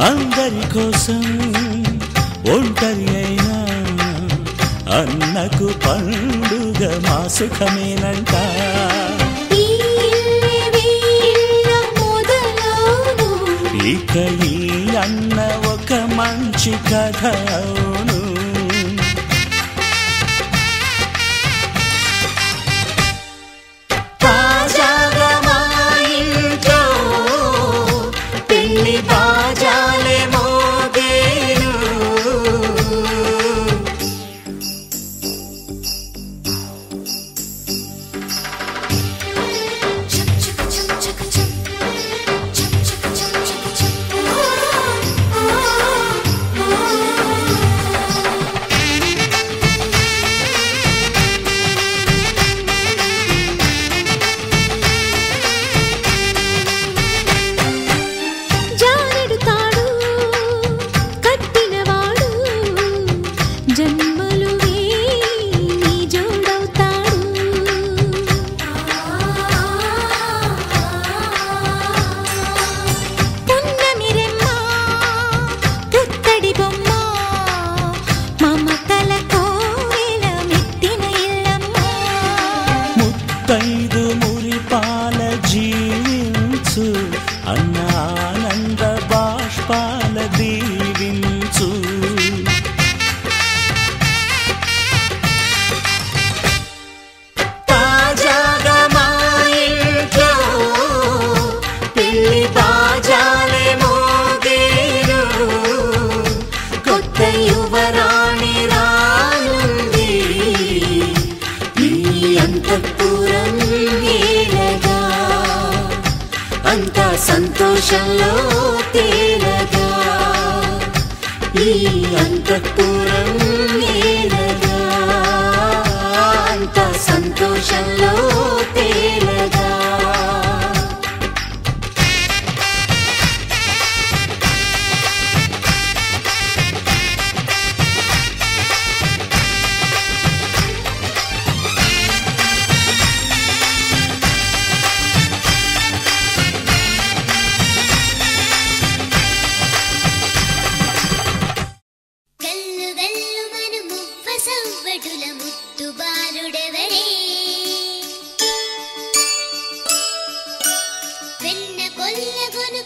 అందరి కోసం ఒంటరి అయినా అన్నకు పండుగ మా సుఖమేనంట. ఇక ఈ అన్న ఒక మంచి కథ అవును. తాజాగా మా ఇంట్లో పెళ్లి బాజాలే మోగేను. ముత్తైదు మురిపాల జీవించు అన్న ఆనంద బాష్పాల దీవించు. తాజాగా మా ఇంట్లో పెళ్లి బాజాలే మోగేను. కొత్త యువరాణి రానుంది అంతఃపురం ఏలగా. అంతా సంతోషంలో తేలగా. ఈ అంతఃపురం ఏలగా. అంతా సంతోషంలో తేలగా.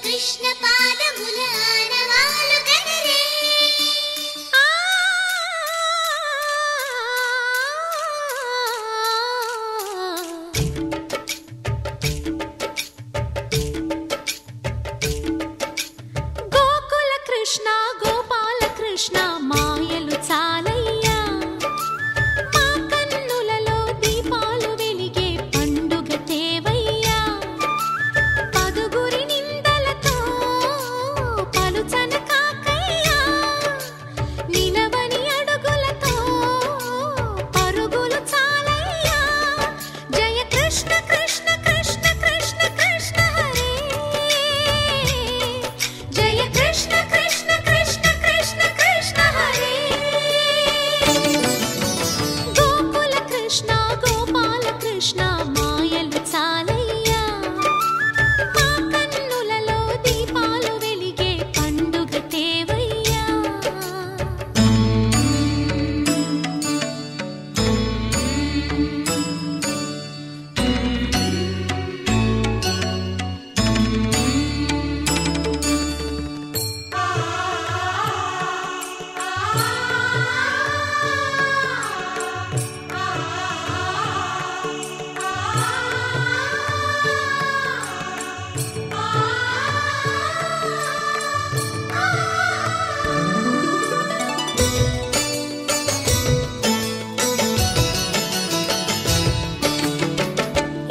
కృష్ణ పాదముల ఆనవాలు కదరే. గోకుల కృష్ణ గోపాల కృష్ణ మాయలు చాలయ్యా. మా కన్నులలో దీపాలు వెలిగే పండుగ తేవయ్యా. పదుగురి నిందలతో పలుచన కాకయ్యా. నిలవని అడుగులతో పరుగులు చాలయ్యా. జయ కృష్ణ కృష్ణ కృష్ణ కృష్ణ కృష్ణ హరే. జయ కృష్ణ కృష్ణ కృష్ణ కృష్ణ కృష్ణ హరే. గోకుల కృష్ణ గోపాల కృష్ణ మాయలు చాలయ్యా. మా కన్నులలో దీపాలు వెలిగే పండుగ తేవయ్యా.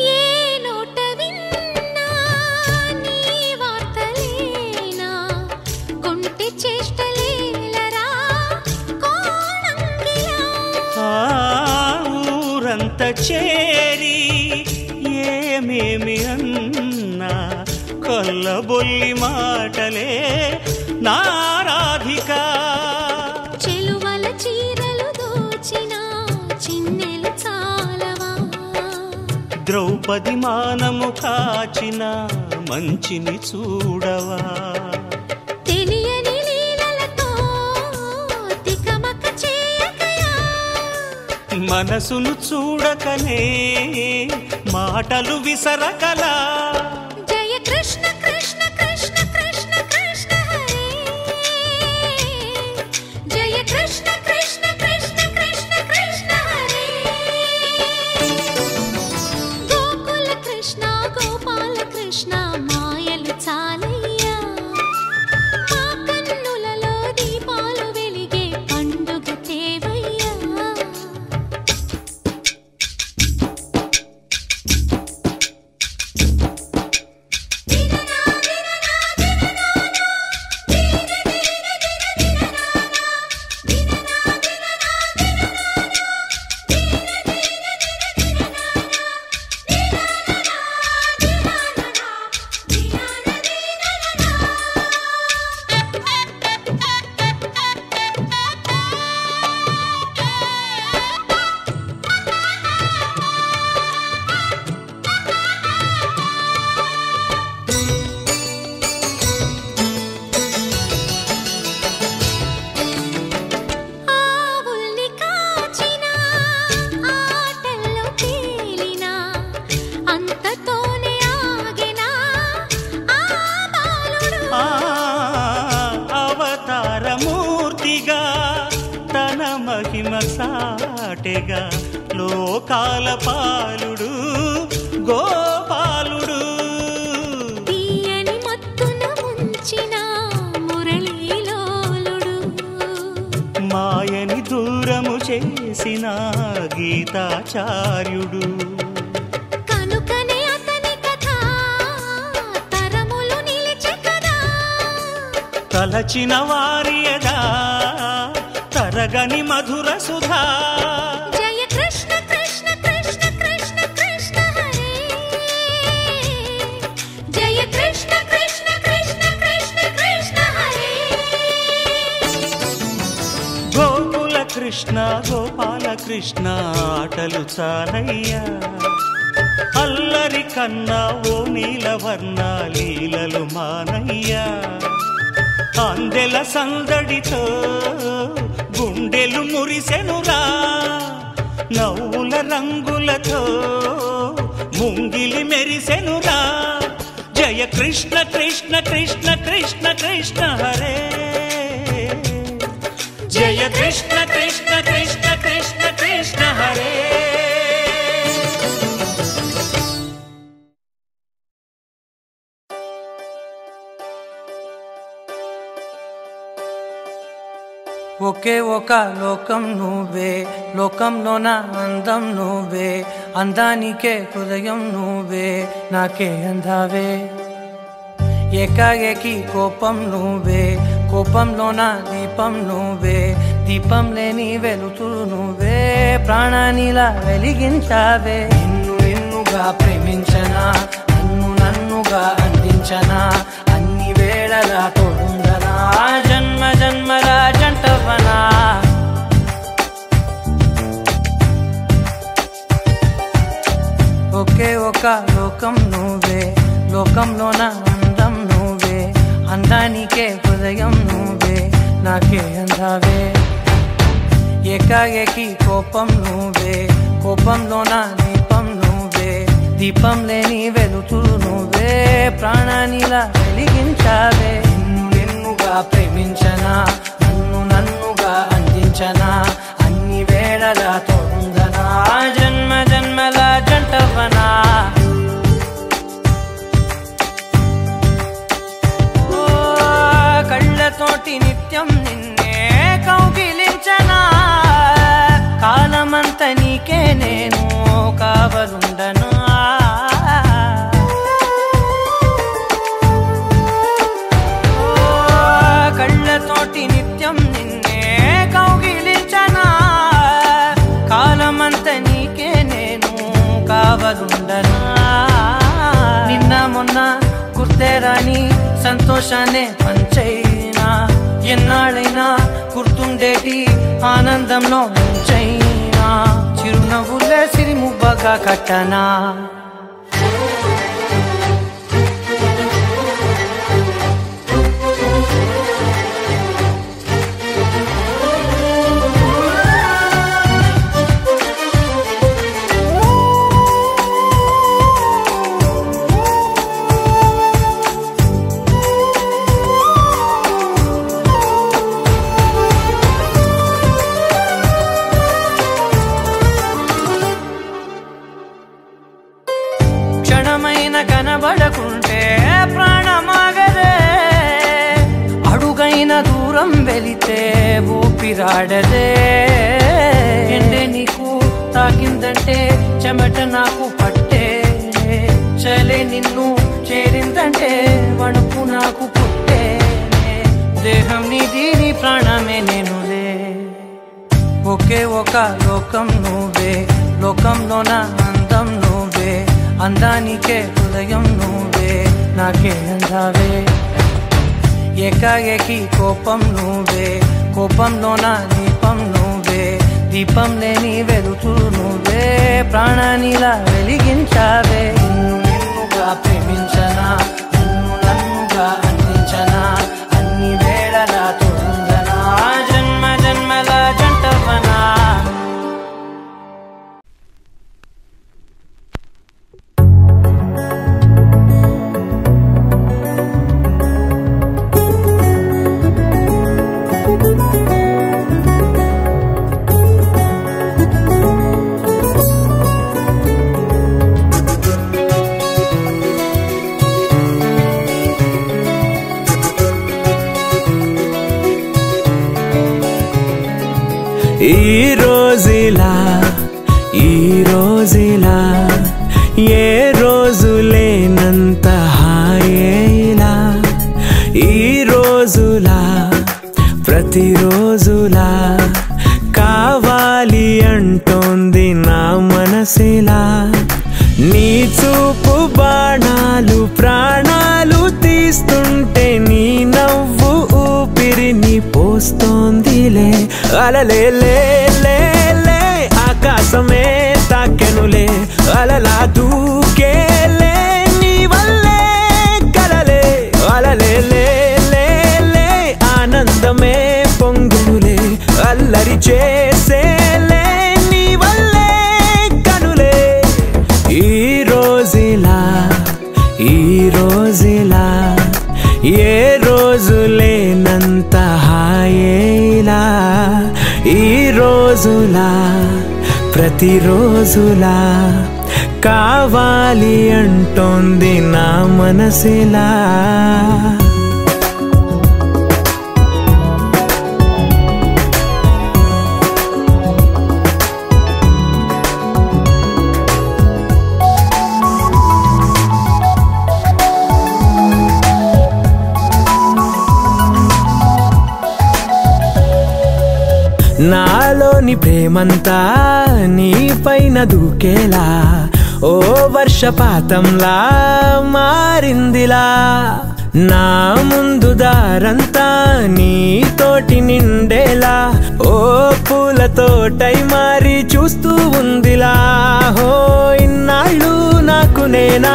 ఏ నోట విన్నా నీ వార్తలేనా. కొంటె చేష్టలేలరా కోణంగియా. ఊరంతా చేరి ఏమేమి అన్నా కొల్లబొల్లి మాటలే నారాధిక. చెలువల చీరలు దోచిన చిన్నెలు చాలవా. ద్రౌపది మానము కాచిన మంచిని చూడవా. తెలియని మనసును చూడకనే మాటలు విసరకలా జయ కృష్ణ కృష్ణ కృష్ణ కృష్ణ కృష్ణ హరే జయ కృష్ణ కృష్ణ కృష్ణ కృష్ణ కృష్ణ హరే గోకుల కృష్ణ గోపాల కృష్ణ మాయలు చాలయ్యా మా కన్నులలో దీపాలు వెలిగే పండుగ తేవయ్యా అవతారమూర్తిగా తన మహిమ సాటెగా లోకాల పాలుడు గోపాలుడు తీయని మత్తున ముంచిన మురళీలోలుడు మాయని దూరము చేసిన గీతాచార్యుడు కనుకనే అతని కథ తరములు నిలిచే కదా తలచిన వారియదా తరగని మధుర సుధా జయ కృష్ణ కృష్ణ కృష్ణ కృష్ణ కృష్ణ హరే జయ కృష్ణ కృష్ణ కృష్ణ కృష్ణ కృష్ణ హరే గోకుల కృష్ణ గోపాల కృష్ణ ఆటలు చాలయ్యా అల్లరి కన్నా ఓ నీలవర్ణ లీలలు మానయ్యా అందెల సందడితో గుండెలు మురిసెనురా నవ్వుల రంగులతో ముంగిలి మెరిసెనురా జయ కృష్ణ కృష్ణ కృష్ణ కృష్ణ కృష్ణ హరే జయ కృష్ణ కృష్ణ కృష్ణ కృష్ణ కృష్ణ హరే ఒకే ఒక లోకం నువ్వే లోకంలోన అందం నువ్వే అందానికే హృదయం నువ్వే నాకే అందావే ఏకాఏకి కోపం నువ్వే కోపంలోన దీపం నువ్వే దీపం లేని వెలుతురు నువ్వే ప్రాణానిలా వెలిగించావే నిన్నుగా ప్రేమించనా నన్నుగా అందించనా అన్ని వేళలా తోడుండనా జన్మ జన్మల జంటవనా ఒకే ఒక లోకం నువ్వే లోకంలోన అందం నువ్వే అందానికే హృదయం నువ్వే నాకే అందావే ఏకాఏకి కోపం నువ్వే కోపంలోన దీపం నువ్వే దీపం లేని వెలుతురు నువ్వే ప్రాణానిలా వెలిగించావే నిన్నుగా ప్రేమించనా నన్నుగా అందించనా అన్ని వేళలా తోడుందనా జన్మ జన్మల జంటవనా కళ్ళతోటి నిత్యం నిన్నే కౌగిలించనా కాలమంత నీకే నేను కావలుండనా కళ్ళతోటి నిత్యం నిన్నే కౌగిలించనా కాలమంత నీకే నేను కావలుండనా నిన్న మొన్న గుర్తేరాని సంతోషాన్ని పంచైనా ఎన్నాళ్ళైనా గుర్తుండేటి ఆనందంలో ఉంచైనా చిరునవ్వులే సిరిముబ్బగా కట్టనా దూరం వెళితే ఊపిరాడదే ఎండే నీకు తాకిందంటే చెమట నాకు పట్టే చలే నిన్ను చేరిందంటే వణుకు నాకు పుట్టే దేహం నీది నీ ప్రాణమే నేనులే ఒకే ఒక లోకం నువ్వే లోకంలోన అందం నువ్వే అందానికే హృదయం నువ్వే నాకే అందావే ఏకాఏకి కోపం నువ్వే కోపంలోన దీపం నువ్వే దీపం లేని వెలుతురు నువ్వే ప్రాణానిలా వెలిగించావే నిన్నుగా ప్రేమించనా నిన్ను నన్నుగా అందించనా అన్ని వేళలా తోడుందనా జన్మ జన్మల జంటవనా ఈ రోజులా ఏ రోజు లేనంత హాయేలా ఈ రోజులా ప్రతిరోజులా కావాలి అంటోంది నా మనసిలా నీ చూపు బాణాలు ప్రాణాలు తీస్తుంటే నీ నవ్వు ఊపిరిని పోస్తోందిలే అలలే లే లే లే ఆకాశమే తాకెనులే అలలా దూకేలే నీ వల్లే కలలే అలలే లే లే లే ఆనందమే పొంగునులే అల్లరి చేసేలే నీ వల్లే కనులే ఈ రోజులా ఏ రోజు లేనంత హాయేలా ఈ రోజులా ప్రతిరోజులా కావాలి అంటోంది నా మనసిలా నాలోని ప్రేమంతా నీ పైన దూకేలా ఓ వర్షపాతంలా మారిందిలా నా ముందు దారంతా నీతోటి నిండేలా ఓ పూలతోటై మారి చూస్తూ ఉందిలా హో ఇన్నాళ్ళు నాకు నేనా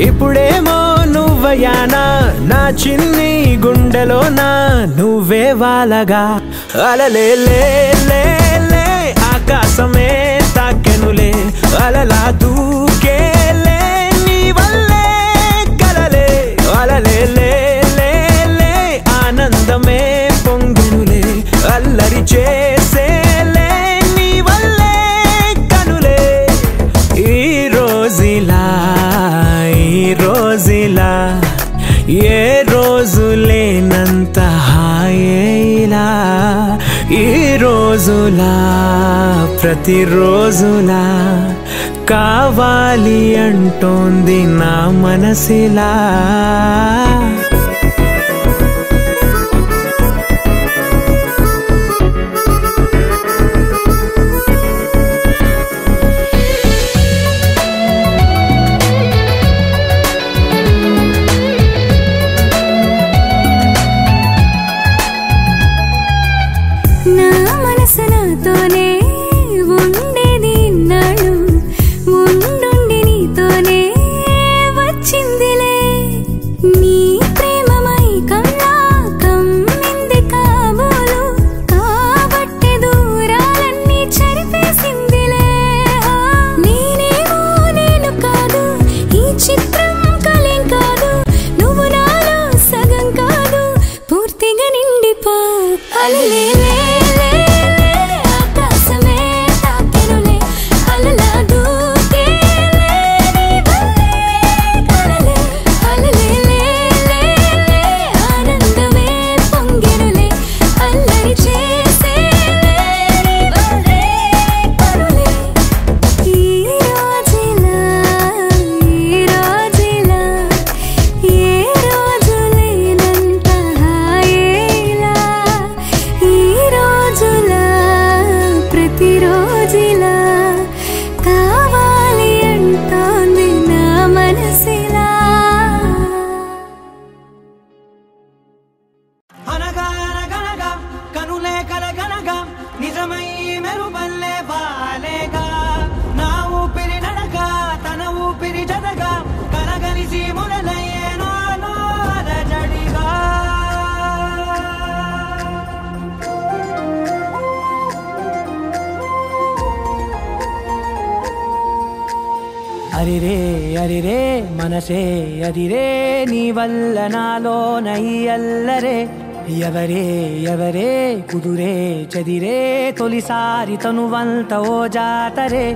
ఇప్పుడేమో నువ్వయానా నా చిన్ని గుండెలోనా నువ్వే వాలగా అలలే లే లే లే ఆకాశమే తాకెనులే అలలా దూకేలే నీ వల్లే కలలే అలలే లే లే లే ఆనందమే పొంగునులే అల్లరి చేసేలే నీ వల్లే కనులే ఈ రోజులా ఏ రోజు లేనంత హాయేలా ఈ రోజులా ప్రతిరోజులా కావాలి అంటోంది నా మనసిలా ఆనందమే పొంగెనులే తీరమయ్యి మెరుపల్లే వాలేగా నా ఊపిరి నడక తన ఊపిరి జతగా కలగలిసి మొదలయ్యేనో అలజడిగా అరిరే అరిరే మనసే అదిరే నీ వల్ల నాలో నయ్యల్లరే ఎవరే ఎవరే కుదురే చదిరే తొలిసారి తనువంత ఓ జాతరే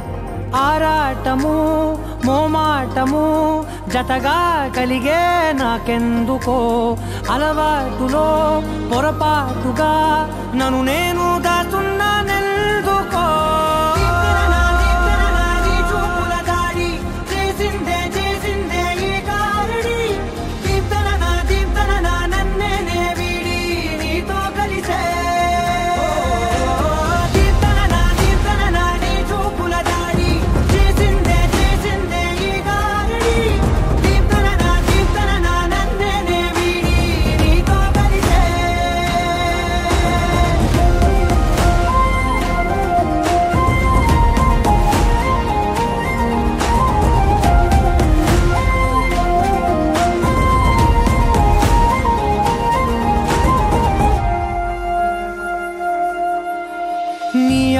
ఆరాటము మోమాటము జతగా కలిగే నాకెందుకో అలవాటులో పొరపాటుగా నన్ను నేను దాచున్నానెందుకో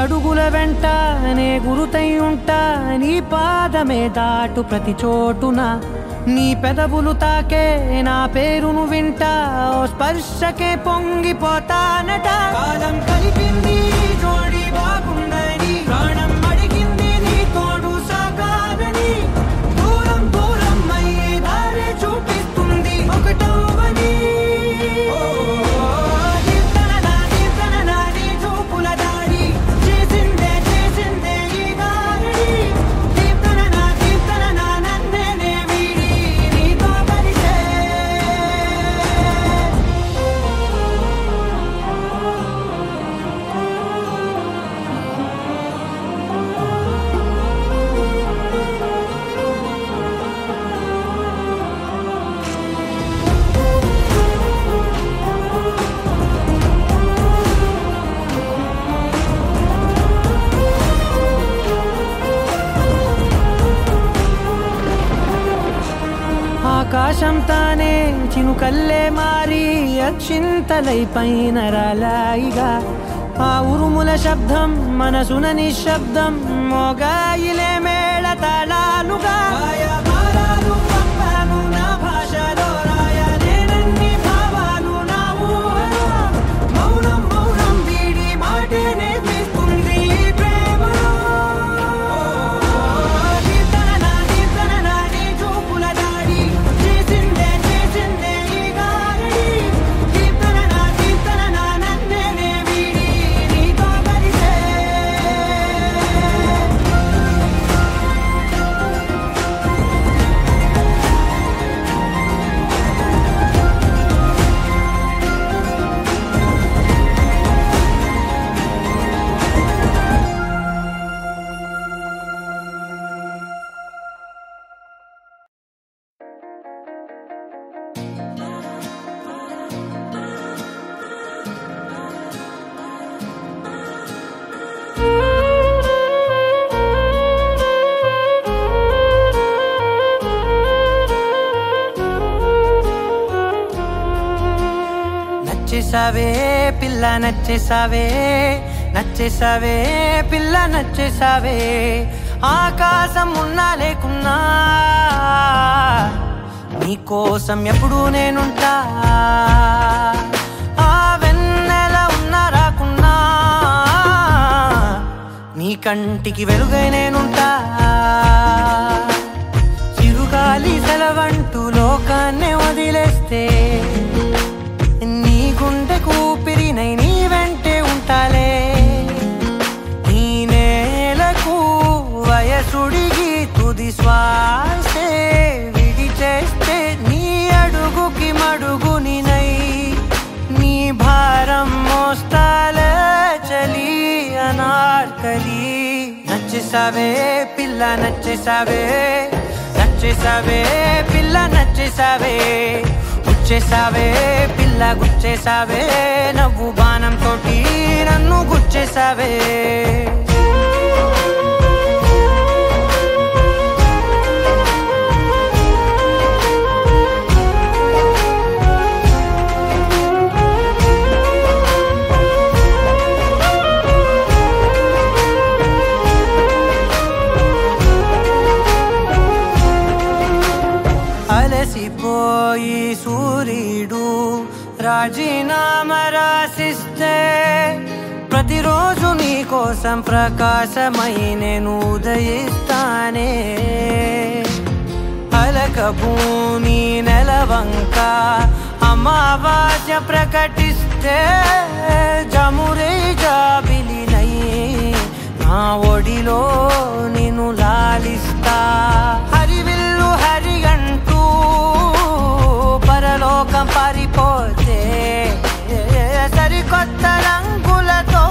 అడుగుల వెంట నే గురుతై ఉంటా నీ పాదమే దాటు ప్రతి చోటున నీ పెదవులు తాకే నా పేరును వింటా ఓ స్పర్శకే పొంగిపోతానట కాలం కలిపింది జోడి బాగుందని ప్రాణం అడిగింది నీ తోడు సాగాలని దూరం దూరం అయ్యే దారి చూపిస్తుంది ఒకటవని ఆకాశం తానే చినుకల్లే మారి అక్షింతలై పైన రాలాయిగా ఆ ఉరుముల శబ్దం మనసున నిశ్శబ్దం మోగాయిలే మేళ తాళాలుగా నా భాషలో రాయలేనన్ని భావాలు నా ఊహలో మౌనం మౌనం వీడి మాటే నేర్పిస్తుంది ప్రేమలో నచ్చేసావే పిల్ల నచ్చేసావే నచ్చేసావే పిల్ల నచ్చేసావే ఆకాశం ఉన్నా లేకున్నా నీకోసం ఎప్పుడు నేనుంటా ఆ వెన్నెల ఉన్నా రాకున్నా నీ కంటికి వెలుగై నేనుంటా చిరుగాలి సెలవంటూ లోకాన్నే వదిలేస్తే గుండెకు ఊపిరినై నీ వెంటే ఉంటాలే ఈ నేలకు వయసుడిగి తుది శ్వాసే విడిచేస్తే నీ అడుగుకి మడుగునినై నీ భారం మోస్తాలే చలి అనార్కలి నచ్చేసావే పిల్ల నచ్చేసావే నచ్చేసావే పిల్ల నచ్చేసావే గుచ్చేసావే పిల్ల గుచ్చేసావే నవ్వు బాణం తోటి నన్ను గుచ్చేసావే అలసిపోయి సూర్యుడు రాజీనామా రాసిస్తే ప్రతిరోజు నీ కోసం ప్రకాశమై నేను ఉదయిస్తానే అలక భూమి నెలవంక అమావాస్య ప్రకటిస్తే జమురే జాబిలినై నా ఒడిలో నిన్ను లాలిస్తా హరివిల్లు హరిగంటూ పరలోకం పారిపోతే సరికొత్త రంగులతో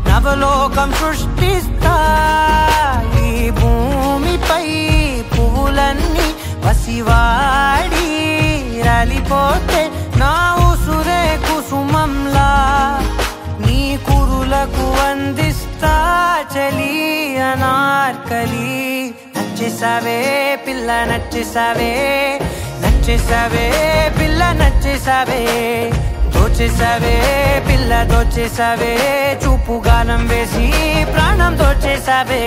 నవలోకం సృష్టిస్తా ఈ భూమిపై పువ్వులన్నీ పసివాడి రాలిపోతే నా ఉసురే కుసుమంలా నీ కురులకు వందిస్తా చలి అనార్కలి నచ్చేసావే పిల్ల నచ్చేసావే నచ్చేసావే పిల్ల నచ్చేసావే దోచేసావే పిల్ల దోచేసావే చూపు గానం వేసి ప్రాణం దోచేసావే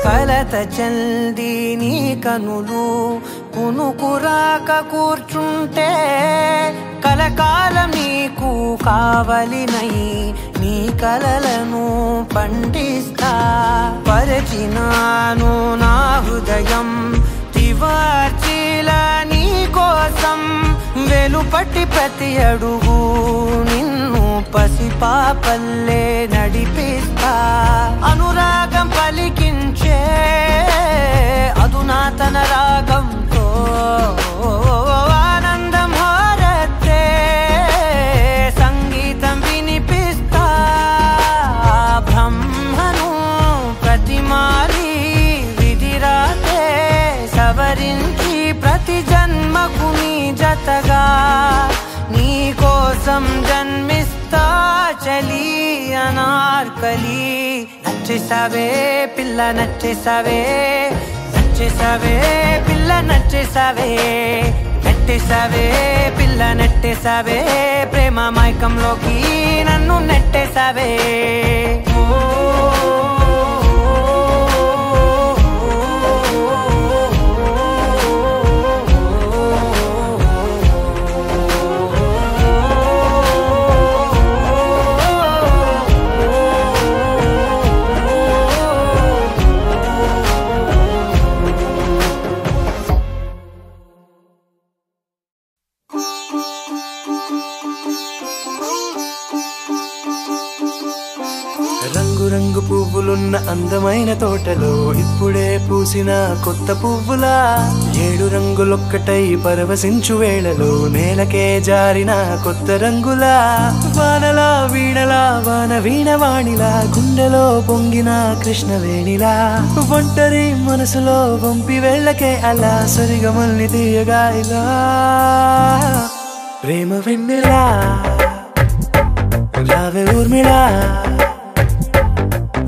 కలత చల్ది నీ కనులు కునుకురాక కూర్చుంటే కలకాలం నీకు కావలినై నీ కలలను పండిస్తా పరిచినాను నా హృదయం తివార్చిలా నీ కోసం వెలుపట్టి ప్రతి అడుగు నిన్ను పసిపాపల్లే నడిపిస్తా అనురాగం పలికించే అధునాతన రాగంతో ఆనందం హారతే సంగీతం వినిపిస్తా బ్రహ్మను ప్రతిమాలి విధిరాతే సవరించి ప్రతి జన్మకు నీ జతగా నీ కోసం జన్మిస్తా చలి అనార్కలి నచ్చేసావే పిల్ల నచ్చేసావే నచ్చేసావే పిల్ల నచ్చేసావే నెట్టేసావే పిల్ల నెట్టేసావే ప్రేమ మైకంలోకి నన్ను నెట్టేసావే రంగు పువ్వులున్న అందమైన తోటలో ఇప్పుడే పూసిన కొత్త పువ్వులా 7 రంగులొక్కటై పరవశించు వేళలో నేలకే జారిన కొత్త రంగులా వానలా వీణలా వాన వీణవాణిలా గుండెలో పొంగిన కృష్ణవేణిలా ఒంటరి మనసులో వంపి వెళ్ళకే అలా సరిగమల్ని తీయగా ఇలా ప్రేమ వెన్నెలా రావే ఊర్మిళా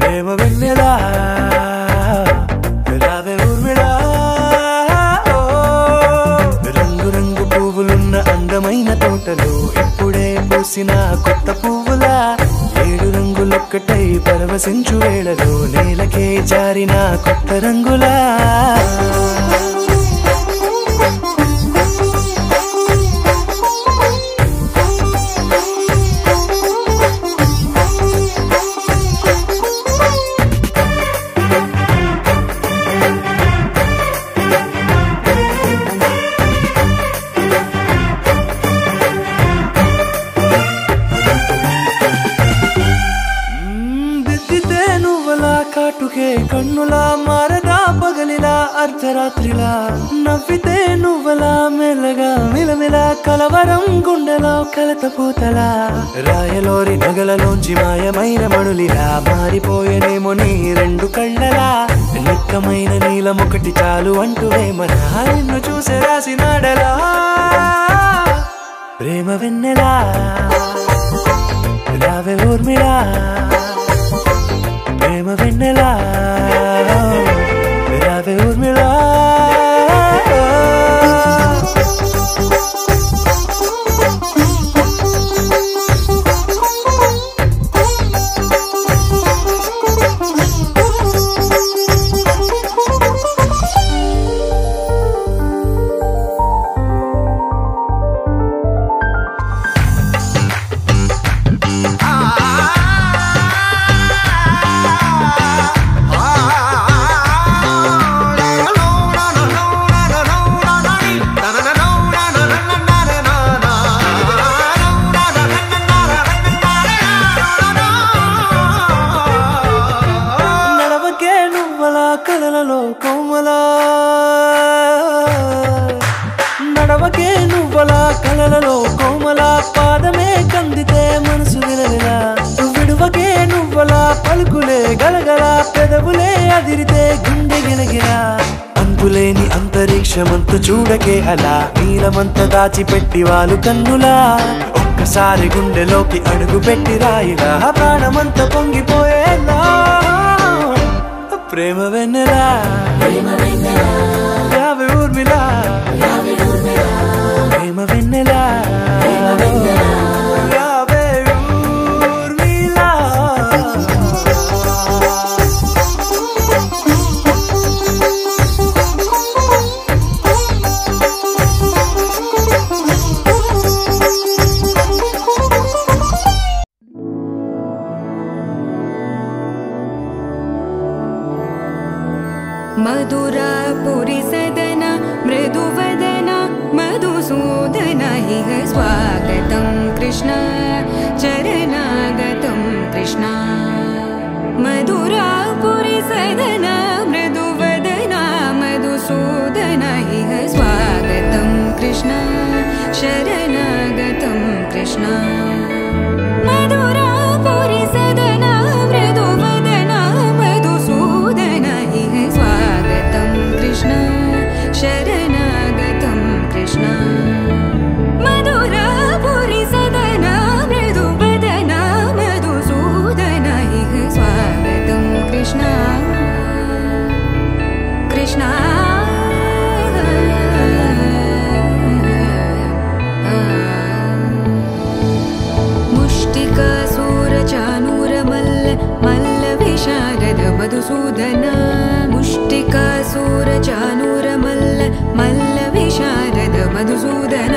ప్రేమ వెన్నెలా రావే ఊర్మిళా రంగు రంగు పువ్వులున్న అందమైన తోటలో ఇప్పుడే పూసిన కొత్త పువ్వులా 7 రంగులొక్కటై పరవశించు వేళలో నేలకే జారిన కొత్త రంగులా అర్ధరాత్రిలా నవ్వితే నువ్వలా మెల్లగా మిలమిలా కలవరం గుండెలో కలతపోతలా రాయలోరి నగలలోంచి మాయమైన మణులిలా మారిపోయేనేమో నీ రెండు కళ్ళలా నిక్కమైన నీలమొకటి చాలు అంటూ వేమనా నిన్ను చూసే రాసినాడలా ప్రేమ వెన్నెలా రావే ఊర్మిళా ప్రేమ వెన్నెలా రావే ఊర్మిళా నడవకే నువ్వలా కలలలో కోమలా పాదమే కందితే మనసు విలవిలా విడువకే నువ్వలా పలుకులే గలగలా పెదవులే అదిరితే గుండె గిలగిలా అంతులేని అంతరిక్షమంత చూడకే అలా నీలమంత దాచిపెట్టి వాళ్ళు కన్నులా ఒక్కసారి గుండెలోకి అడుగు పెట్టి రాయిలా ప్రాణమంత పొంగిపోయేలా ప్రేమ వెన్నెలా రావే ఊర్మిళా ప్రేమ వెన్నెలా రావే ఊర్మిళా मधुरापुरी सदन मृदुवदन मधुसूदन इह स्वागतं कृष्ण चरणागतं कृष्ण मधुरापुरी सदन मृदुवदन मधुसूदन इह स्वागतं कृष्ण शरणागतं कृष्ण मधुरापुरी सदन मृदुवदन मधुसूदन इह स्वागतं कृष्ण शरणागतं कृष्ण मधुरापुरी सदन मृदुवदन मधुसूदन इह स्वागतं कृष्ण कृष्ण मुष्टिकासूरचानूरमल्ल मल्लविशारद मधुसूदन मुष्टिकासूरचानूरमल्ल मल्लविशारद मधुसूदन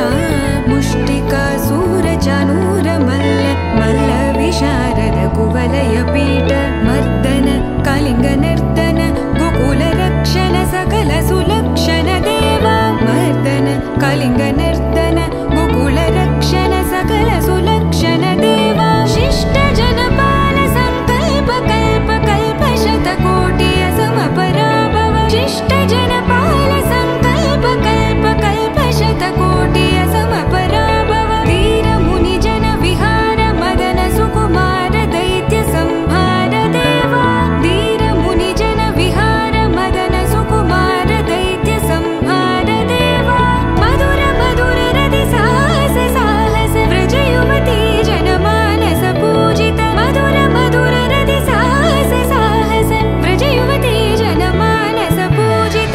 मुष्टिकासूरचानूरमल्ल मल्लविशारद कुवलयपीठ मर्दन कलिङ्गनर्तन गोकुलरक्षण सकल सुलक्षण देवा मर्दन कलिङ्गनर्तन गोकुलरक्षण सकल सुलक्षण देवा शिष्ट जनपाल संकल्प कल्प कल्प शतकोटि असमपराभव शिष्ट जनपाल संकल्प कल्प कल्प शतकोटि असमपराभव वीर मुनि जन विहार मदन सुकुमार दैत्य संहार देवा वीर मुनि जन विहार मदन सुकुमार दैत्य संहार देवा मधुर मधुर रति साहस साहस व्रज युवती जनमानस पूजित मधुर मधुर रति साहस साहस व्रज युवती जनमानस पूजित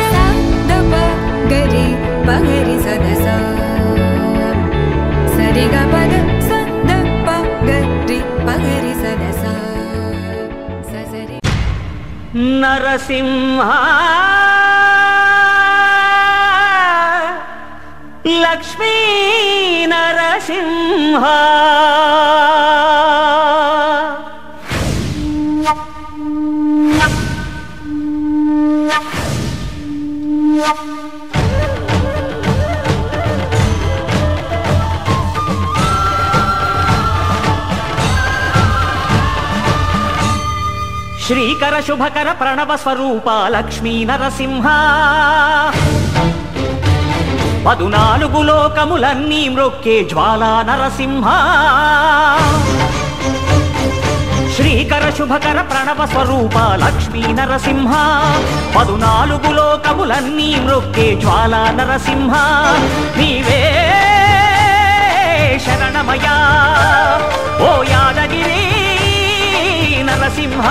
दप गरि पगरि सदस सरि ग पद स द प गरि पगरि सदस ससरि నరసింహ లక్ష్మీ నరసింహ శ్రీకర శుభకర ప్రణవ స్వరూప లక్ష్మీ నరసింహ 14 లోకములన్నీ మ్రొక్కే జ్వాలా నరసింహ శ్రీకర శుభకర ప్రణవ స్వరూప లక్ష్మీ నరసింహ 14 లోకములన్నీ మ్రొక్కే జ్వాలా నరసింహ నీవే శరణమయా ఓ యాదగిరి నరసింహ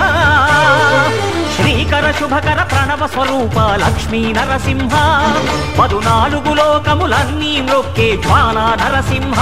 శ్రీకర శుభకర ప్రణవ స్వరూప లక్ష్మీ నరసింహ 14 లోకములన్నీ మ్రొక్కే జ్వాలా నరసింహ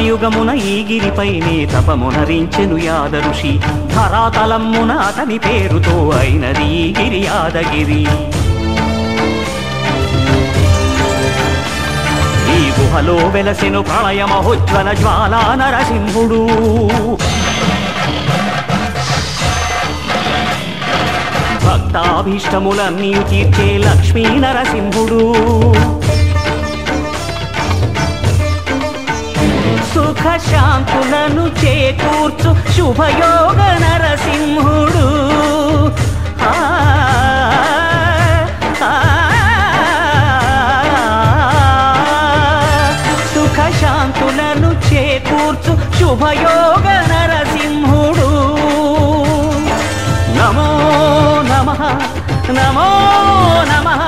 యుగమున ఈ గిరిపైనే తపమునరించెను యాద ఋషి ధరాతలమ్మున అతని పేరుతో అయినది ఈ గిరి యాదగిరి ఈ గుహలో వెలసెను ప్రళయ మహోజ్వల జ్వాలా నరసింహుడు భక్తాభీష్టములన్నీ తీర్చే లక్ష్మీ నరసింహుడు సుఖ శాంతులను చేకూర్చు శుభయోగ నరసింహుడు సుఖ శాంతులను చేకూర్చు శుభయోగ నరసింహుడు నమో నమః నమో నమః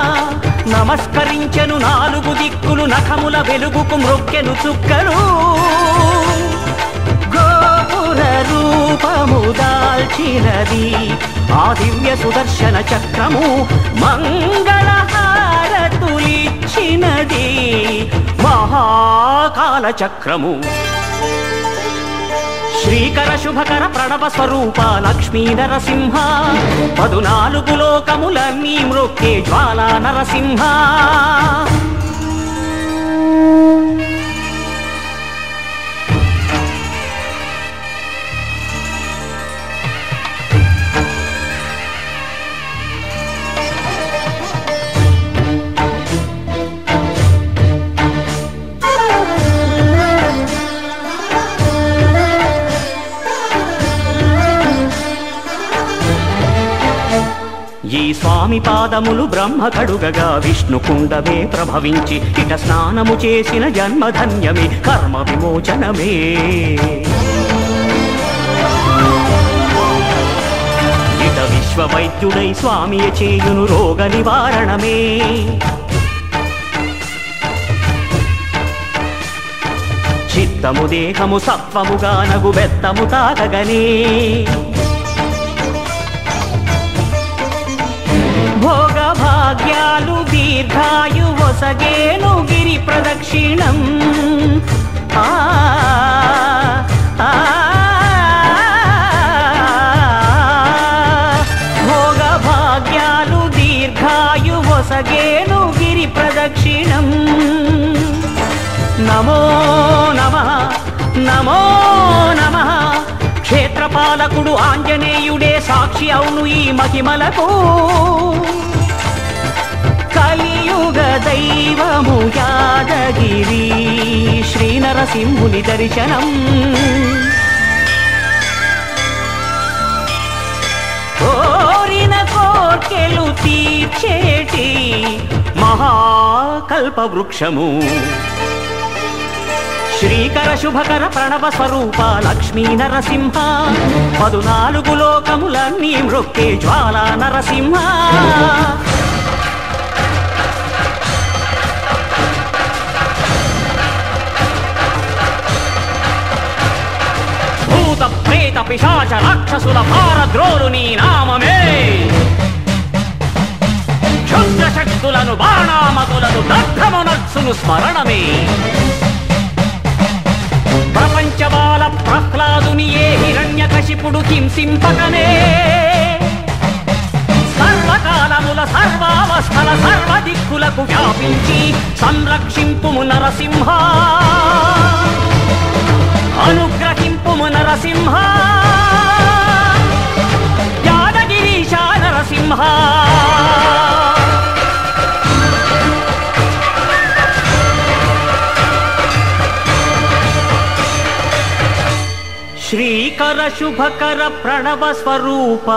నమస్కరించెను 4 దిక్కులు నఖముల వెలుగుకు మ్రొక్కెను చుక్కలు గోపుర రూపము దాల్చినది ఆ దివ్య సుదర్శన చక్రము మంగళహారతులిచ్చినది మహాకాల చక్రము శ్రీకర శుభకర ప్రణవ స్వరూప లక్ష్మీ నరసింహ 14 లోకములన్నీ మ్రొక్కే జ్వాలా నరసింహ ఈ స్వామి పాదములు బ్రహ్మ కడుగగా విష్ణు కుండమే ప్రభవించి ఇట స్నానము చేసిన జన్మధన్యమే కర్మ విమోచనమే ఇట విశ్వవైద్యుడై స్వామియ చేయును రోగ నివారణమే చిత్తము దేహము సత్వముగా నగు బెత్తము తాకగనే భోగ భాగ్యాలు దీర్ఘాయు వసగేను గిరి ప్రదక్షిణం భోగ భాగ్యాలు దీర్ఘాయు వసగేను గిరి ప్రదక్షిణం నమో నమః నమో నమః క్షేత్రపాలకుడు ఆంజనేయుడే సాక్షి అవును ఈ మహిమలకు కలియుగ దైవము యాదగిరి శ్రీ నరసింహుని దర్శనం కోరిన కోర్కెలు తీర్చేటి మహాకల్ప వృక్షము శ్రీకర శుభకర ప్రణవ స్వరూప లక్ష్మీ నరసింహ 14 లోకములన్నీ మ్రొక్కే జ్వాలా నరసింహ భూత ప్రేత పిశాచ రాక్షసుల భారద్రోలు నీ నామమే క్షుద్ర శక్తులను బాణామతులను దగ్ధమునర్చును స్మరణమే ప్రపంచబాల ప్రహ్లాదుని ఏ హిరణ్యకశిపుడు హింసింపకనే సర్వకాలముల సర్వావస్థల సర్వదిక్కులకు వ్యాపించి సంరక్షింపుము నరసింహ అనుగ్రహింపుము నరసింహ యాదగిరీశ నరసింహ శ్రీకర శుభకర ప్రణవ స్వరూప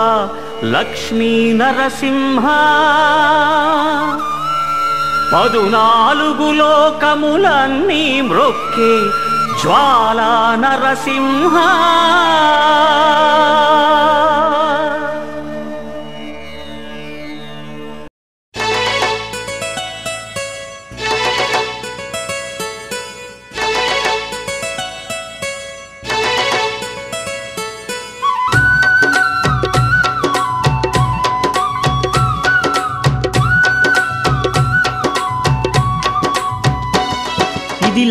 లక్ష్మీ నరసింహ 14 లోకములన్నీ మ్రొక్కే జ్వాలా నరసింహ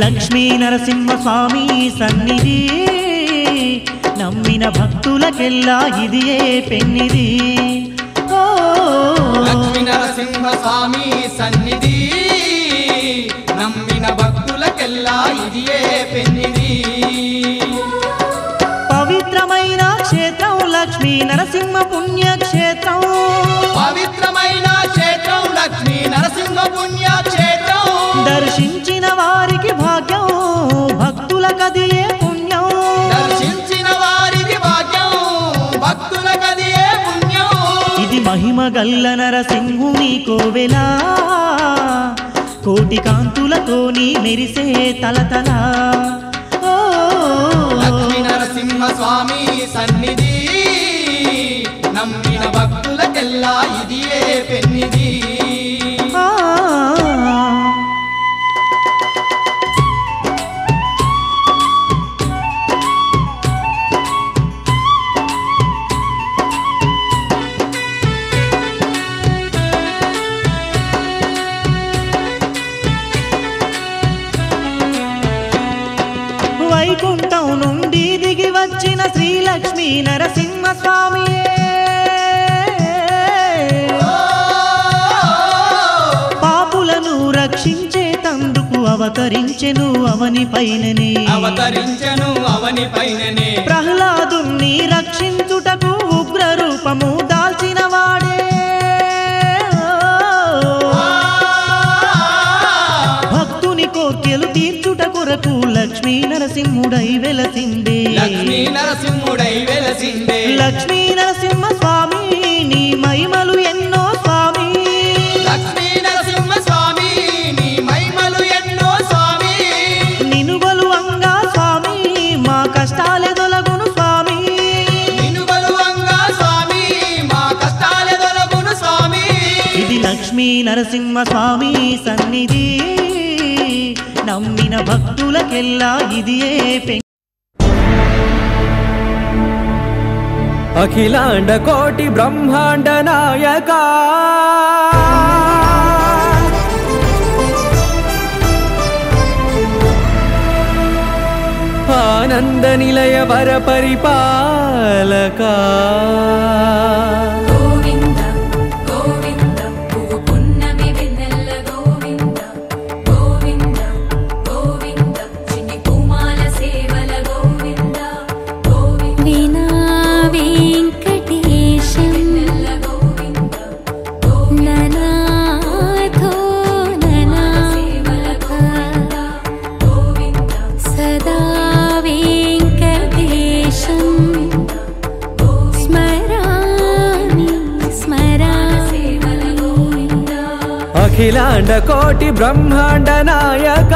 లక్ష్మీ నరసింహ స్వామి సన్నిధి నమ్మిన భక్తులకెల్లా ఇదియే పెన్నిది లక్ష్మీ నరసింహ స్వామి సన్నిధి నమ్మిన భక్తులకెల్లా ఇదియే పెన్నిది పవిత్రమైన క్షేత్రం లక్ష్మీ నరసింహ పుణ్యక్షేత్రం పవిత్రమైన క్షేత్రం లక్ష్మీ నరసింహ పుణ్యక్షేత్రం దర్శించిన వారికి భాగ్యం భక్తులకదియే పుణ్యం దర్శించిన వారికి భాగ్యం భక్తులకదియే పుణ్యం ఇది మహిమ గల్ల నరసింహుని కోవెలా కోటి కాంతులతోని మెరిసే తలతల లక్ష్మీ నరసింహ స్వామి సన్నిధి నమ్మిన భక్తులకెల్లా ఇదియే పెన్నిది వైకుంఠం నుండి దిగి వచ్చిన శ్రీలక్ష్మీ నరసింహ స్వామి పాపులను రక్షించే తందుకు అవతరించెను అవని పైననే ప్రహ్లాదుని రక్షించుటకు ఉగ్ర రూపము దాల్చిన వాడే భక్తుని కోర్కెలు తీర్చుట కొరకు లక్ష్మీ నరసింహుడై వెలసిందే లక్ష్మీ నరసింహ స్వామి నీ మహిమలు ఎన్నో స్వామి లక్ష్మీ నరసింహ స్వామి నీ మహిమలు ఎన్నో స్వామి నిన్ను కొలువంగా స్వామి మా కష్టాలే తొలగును స్వామి నిన్ను కొలువంగా స్వామి మా కష్టాలే తొలగును స్వామి ఇది లక్ష్మీ నరసింహ స్వామి సన్నిధి నమ్మిన భక్తులకెల్లా ఇదియే అఖిలాండ కోటి బ్రహ్మాండ నాయక ఆనంద నిలయ వర పరిపాలక అఖిలాండ కోటి బ్రహ్మాండ నాయక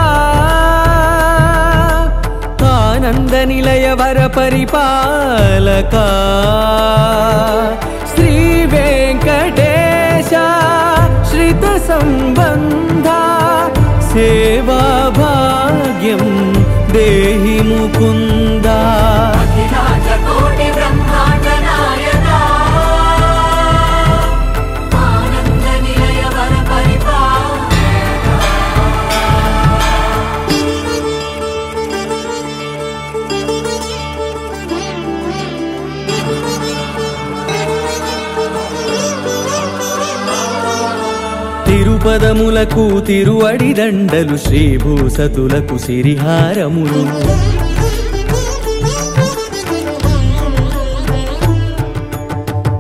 ఆనంద నిలయ వర పరిపాలక శ్రీ వెంకటేశ శ్రిత సంబంధ సేవా భాగ్యం దేహి ముకుంద అఖిలాండ కోటి బ్రహ్మాండ నాయక తిరుపదములకు తిరువడిదండలు శ్రీభూసతులకు సిరిహారములు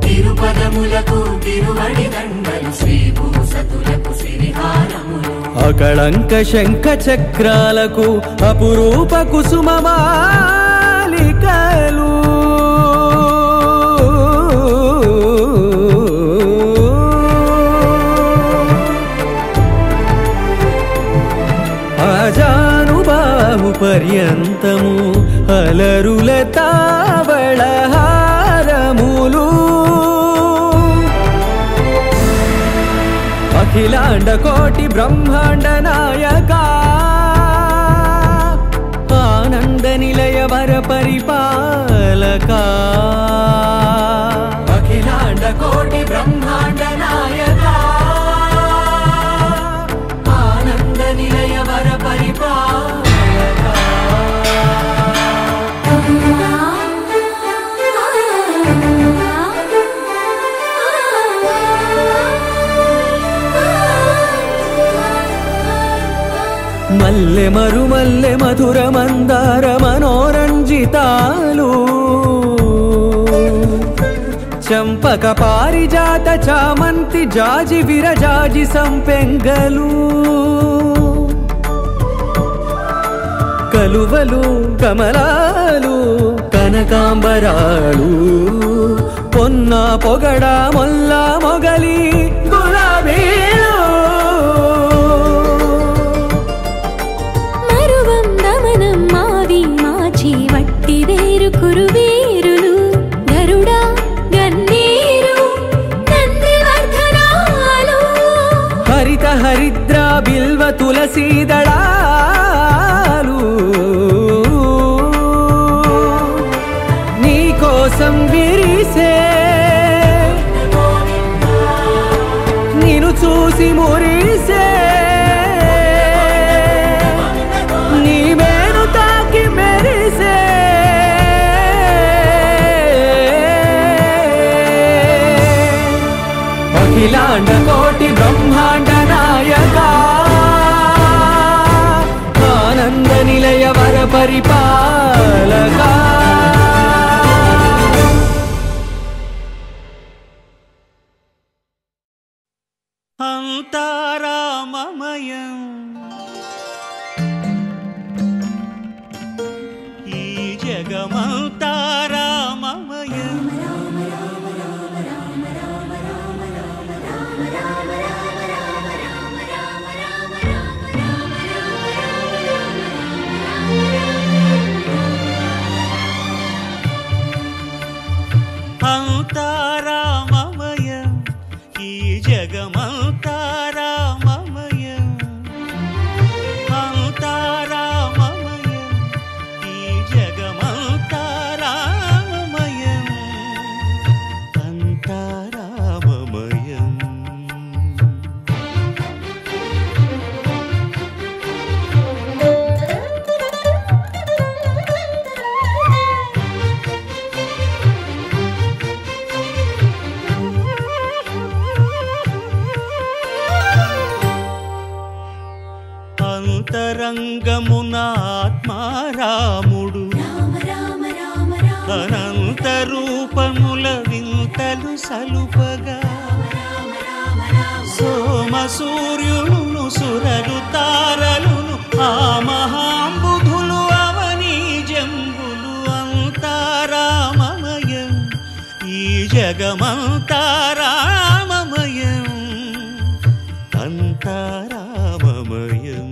తిరుపదములకు తిరువడిదండలు శ్రీభూసతులకు సిరిహారములు అకళంక శంఖ చక్రాలకు అపురూప కుసుమమాలికలు ఆజానుబాహు పర్యంతము అలరుల తావళహారములు అఖిలాండ కోటి బ్రహ్మాండ నాయక ఆనంద నిలయ వర పరిపాలక అఖిలాండ కోటి బ్రహ్మాండ నాయక ఆనంద నిలయ వర పరిపాలక మల్లె మరుమల్లె మధుర మందార మనోరంజితాలు చంపక పారిజాత చామంతి జాజి విరజాజి సంపెంగలు కలువలు కమలాలు కనకాంబరాలు పొన్న పొగడ మొల్ల మొగలి గులాబీలు కురువీరులు గరుడా గన్నేరు నందివర్ధనాలు హరిత హరిద్ర బిల్వ తులసీదళాలు నీ కోసం విరిసే నిన్ను చూసి మురిసే నీ మేను తాకి మెరిసే అఖిలాండ కోటి బ్రహ్మాండ నాయక ఆనంద నిలయ వర పరిపాలక అంతారామమయం ఈ జగమంతారామమయం అంతారామమయం ఈ జగమంతారామమయం అంతారామమయం ఈ జగమంతారామమయం అంతారామమయం అంతరంగమున ఆత్మారాముడు అనంత రూపముల వింతలు సలుపగా సోమ సూర్యులను సురలు తారలును ఆ మహాంబుధులు అవనీ జంబులు అంతారామమయం ఈ జగమంతారామమయం అంతారామమయం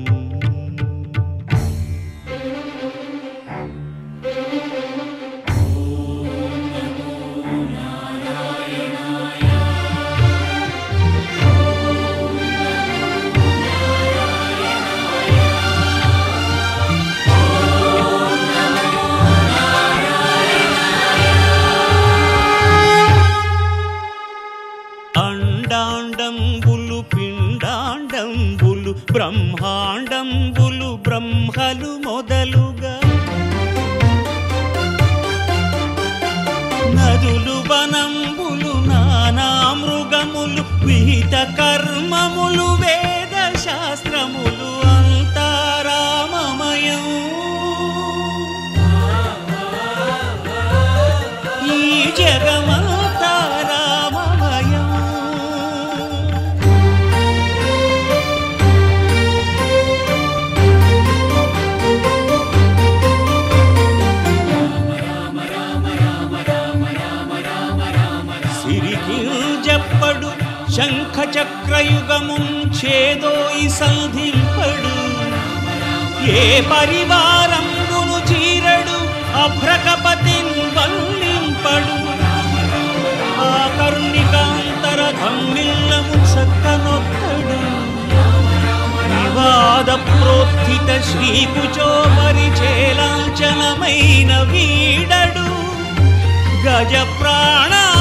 అండాండంబులు పిండాండంబులు బ్రహ్మాండంబులు బ్రహ్మలు మొదలుగా నదులు వనంబులు నానా మృగములు విహిత కర్మములు వే సిరికింజెప్పడు శంఖ చక్రయుగముం చేదోయి సంధింపడు ఏ పరివారంబును చీరడు అభ్రకపతిన్ వల్లింపడు ఆ కర్ణికాంతర ధమ్మిల్లము చక్కనొక్కడు వివాద ప్రోత్థిత శ్రీకుచో పరిచేలాంఛనమైన వీడడు గజ ప్రాణావనోత్సాహియై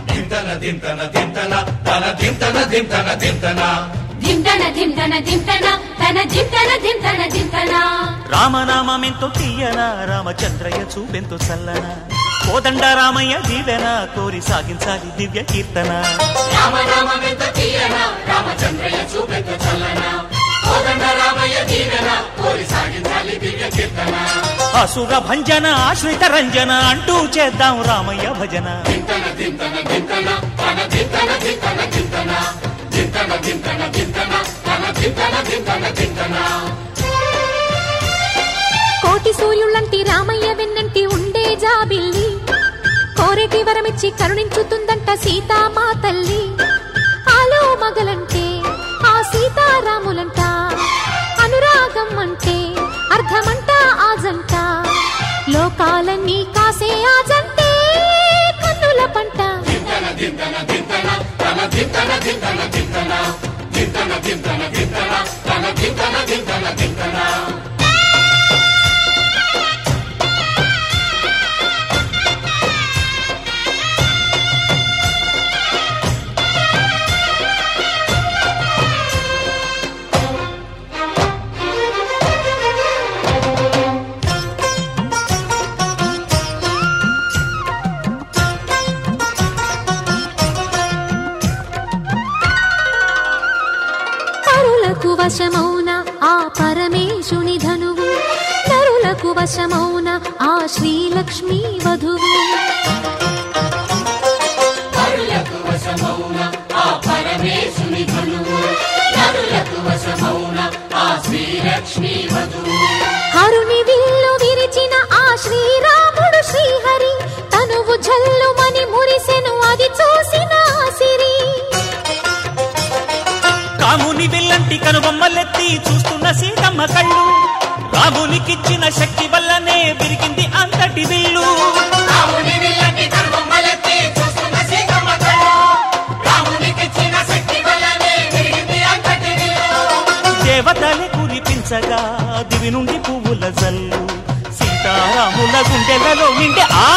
దింతన దింతన తన దింతన దింతన దింతన దింతన దింతన దింతన తన దింతన దింతన దింతన రామనామమెంతో తీయన రామచంద్రయ్య చూపెంతో చల్లన కోదండ రామయ్య దీవెన కోరి సాగించాలి దివ్య కీర్తన రామనామమెంతో తీయన రామచంద్రయ్య చూపెంతో చల్లన కోదండ రామయ్య దీవెన కోరి సాగించాలి దివ్య కీర్తన అసుర భంజన ఆశ్రిత రంజన అంటూ చేద్దాం రామయ్య భజన దింతన దింతన దింతన తన దింతన దింతన దింతన దింతన దింతన దింతన తన దింతన దింతన దింతన కోటి సూర్యులంటి రామయ్య వెన్నంటి ఉండే జాబిల్లి కోరేటి వరమిచ్చి కరుణించుతుందంట సీతామా తల్లి ఆలో మగలంటే ఆ సీతారాములంట అనురాగం అంటే అర్థమంట ఆజంట లోకాలన్నీ కాసే ఆజంటే కన్నుల పంట దింతన దింతన దింతన తన దింతన దింతన దింతన దింతన దింతన దింతన తన దింతన దింతన దింతన వశమౌన ఆ పరమేశుని ధనువు నరులకు వశమౌన ఆ శ్రీలక్ష్మీ వధువు నరులకు వశమౌన ఆ పరమేశుని ధనువు నరులకు వశమౌన ఆ శ్రీలక్ష్మీ వధువు హరుని విల్లు విరిచిన ఆ శ్రీరాముడు శ్రీహరి తనువు జల్లుమని మురిసెను అది చూసిన సిరి రాముని విల్లంటి కనుబొమ్మలెత్తి చూస్తున్న సీతమ్మ కళ్ళు రామునికిచ్చిన శక్తి వల్లనే విరిగింది అంతటి విల్లు రాముని విల్లంటి కనుబొమ్మలెత్తి చూస్తున్న సీతమ్మ కళ్ళు రామునికిచ్చిన శక్తి వల్లనే విరిగింది అంతటి విల్లు దేవతలే కురిపించగా దివి నుండి పువ్వుల జల్లు సీతారాముల గుండెలలో నిండే ఆ